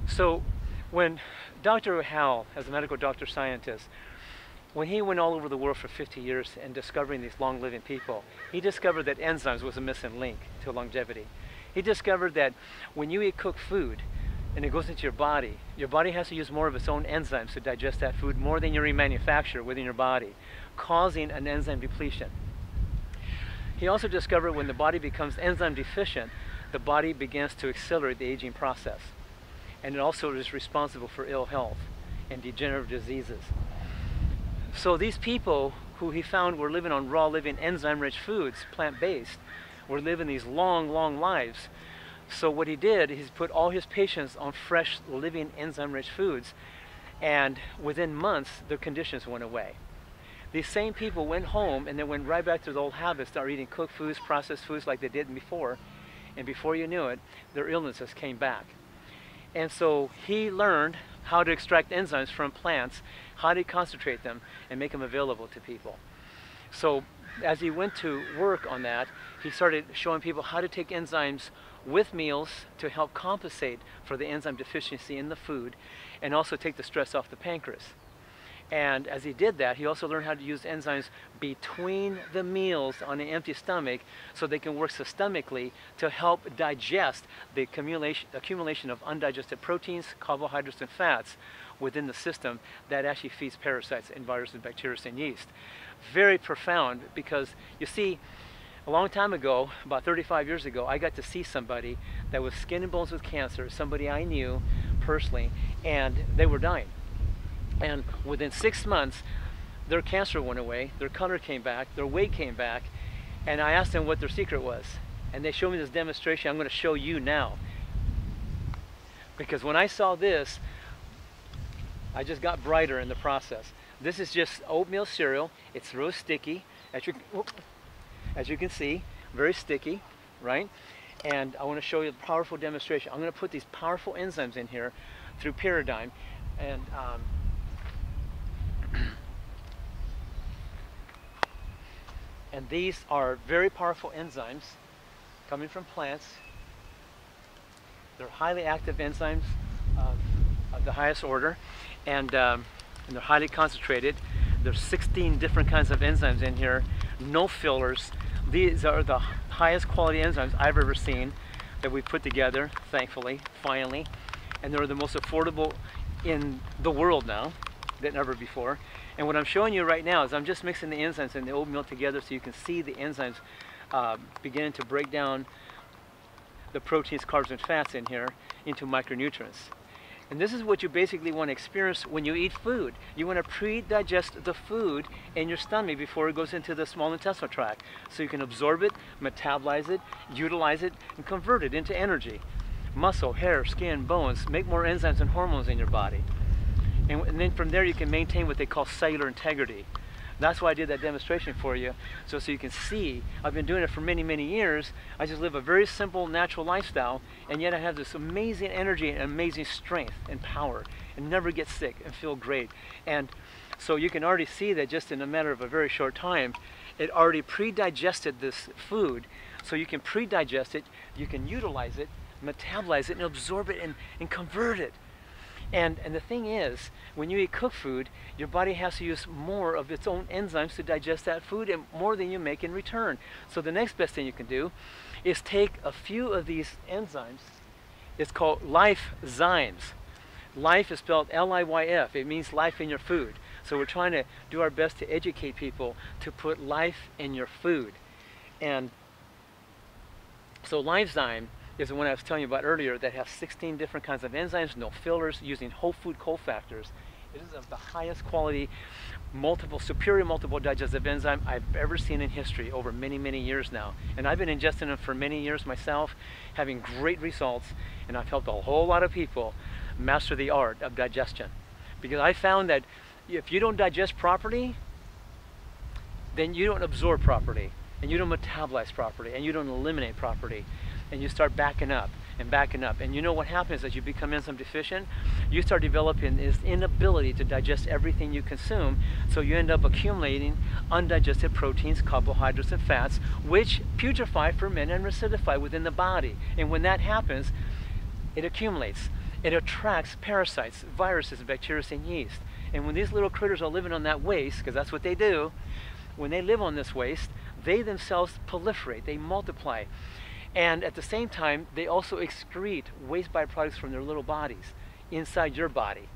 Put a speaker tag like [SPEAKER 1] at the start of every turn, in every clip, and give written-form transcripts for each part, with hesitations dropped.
[SPEAKER 1] So when Dr. Howell, as a medical doctor scientist, when he went all over the world for 50 years and discovering these long-living people, he discovered that enzymes was a missing link to longevity. He discovered that when you eat cooked food and it goes into your body has to use more of its own enzymes to digest that food more than you remanufacture within your body, causing an enzyme depletion. He also discovered when the body becomes enzyme deficient, the body begins to accelerate the aging process. And it also is responsible for ill health and degenerative diseases. So these people who he found were living on raw living enzyme-rich foods, plant-based, were living these long, long lives. So what he did is put all his patients on fresh living enzyme-rich foods, and within months their conditions went away. These same people went home and then went right back to their old habits, started eating cooked foods, processed foods like they did before, and before you knew it, their illnesses came back. And so he learned how to extract enzymes from plants, how to concentrate them, and make them available to people. So as he went to work on that, he started showing people how to take enzymes with meals to help compensate for the enzyme deficiency in the food, and also take the stress off the pancreas. And as he did that, he also learned how to use enzymes between the meals on an empty stomach so they can work systemically to help digest the accumulation of undigested proteins, carbohydrates, and fats within the system that actually feeds parasites and viruses, bacteria, and yeast. Very profound, because you see, a long time ago, about 35 years ago, I got to see somebody that was skin and bones with cancer, somebody I knew personally, and they were dying. And within 6 months, their cancer went away, their color came back, their weight came back, and I asked them what their secret was. And they showed me this demonstration I'm going to show you now. Because when I saw this, I just got brighter in the process. This is just oatmeal cereal. It's real sticky, as you can see, very sticky, right? And I want to show you a powerful demonstration. I'm going to put these powerful enzymes in here through Puralive, and and these are very powerful enzymes coming from plants. They're highly active enzymes of the highest order, and they're highly concentrated. There's 16 different kinds of enzymes in here, no fillers. These are the highest quality enzymes I've ever seen that we put together, thankfully, finally. And they're the most affordable in the world now than ever before. And what I'm showing you right now is I'm just mixing the enzymes and the oatmeal together so you can see the enzymes beginning to break down the proteins, carbs, and fats in here into micronutrients. And this is what you basically want to experience when you eat food. You want to pre-digest the food in your stomach before it goes into the small intestinal tract, so you can absorb it, metabolize it, utilize it, and convert it into energy. Muscle, hair, skin, bones, make more enzymes and hormones in your body. And then from there you can maintain what they call cellular integrity. That's why I did that demonstration for you, so you can see. I've been doing it for many, many years. I just live a very simple, natural lifestyle, and yet I have this amazing energy and amazing strength and power, and never get sick and feel great. And so you can already see that just in a matter of a very short time, it already pre-digested this food, so you can pre-digest it, you can utilize it, metabolize it, and absorb it and convert it. And the thing is, when you eat cooked food, your body has to use more of its own enzymes to digest that food, and more than you make in return. So the next best thing you can do is take a few of these enzymes. It's called Life-Zymes. Life is spelled L-I-Y-F. It means life in your food. So we're trying to do our best to educate people to put life in your food. And so Life-Zyme is the one I was telling you about earlier that has 16 different kinds of enzymes, no fillers, using whole food cofactors. It is of the highest quality, superior multiple digestive enzyme I've ever seen in history over many, many years now. And I've been ingesting them for many years myself, having great results, and I've helped a whole lot of people master the art of digestion. Because I found that if you don't digest properly, then you don't absorb properly, and you don't metabolize properly, and you don't eliminate properly. And you start backing up and backing up. And you know what happens as you become enzyme deficient? You start developing this inability to digest everything you consume, so you end up accumulating undigested proteins, carbohydrates, and fats, which putrefy, ferment, and acidify within the body. And when that happens, it accumulates. it attracts parasites, viruses, bacteria, and yeast. And when these little critters are living on that waste, because that's what they do, when they live on this waste, they themselves proliferate, they multiply. And at the same time, they also excrete waste byproducts from their little bodies inside your body.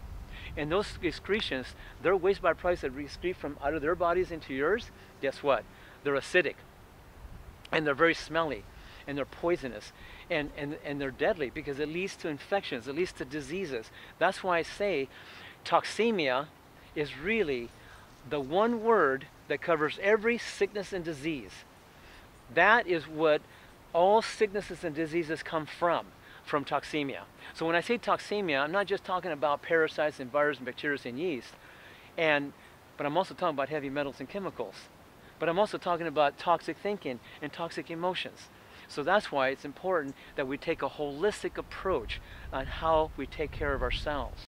[SPEAKER 1] And those excretions, their waste byproducts that excrete from out of their bodies into yours, guess what? They're acidic. And they're very smelly. And they're poisonous. And they're deadly because it leads to infections. It leads to diseases. That's why I say toxemia is really the one word that covers every sickness and disease. That is what all sicknesses and diseases come from toxemia. So when I say toxemia, I'm not just talking about parasites and viruses and bacteria and yeast, but I'm also talking about heavy metals and chemicals. But I'm also talking about toxic thinking and toxic emotions. So that's why it's important that we take a holistic approach on how we take care of ourselves.